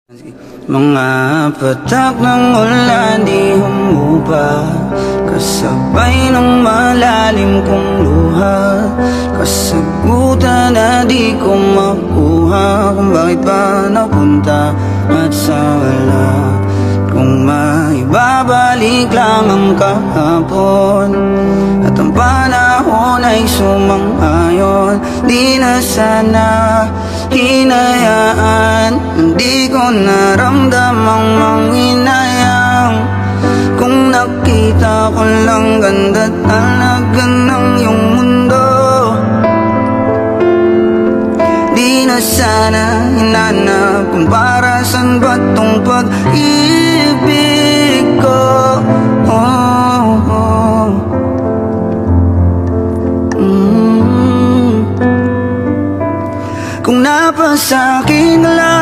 Mga patak ng ulan di humupa, kasabay ng malalim kong luha. Kasagutan na di ko makuha kung bakit ba napunta at sa wala. Kung maibabalik lang ang kahapon at ang panahon ay sumang-ayon, di na sana hinayaan. Hindi ko naramdamang manghinayang kung nakita ko lang ganda't alaga ng iyong mundo. Di na sana hinanap kung para saan ba tong pag-ibig ko. Kung napasa'kin na lang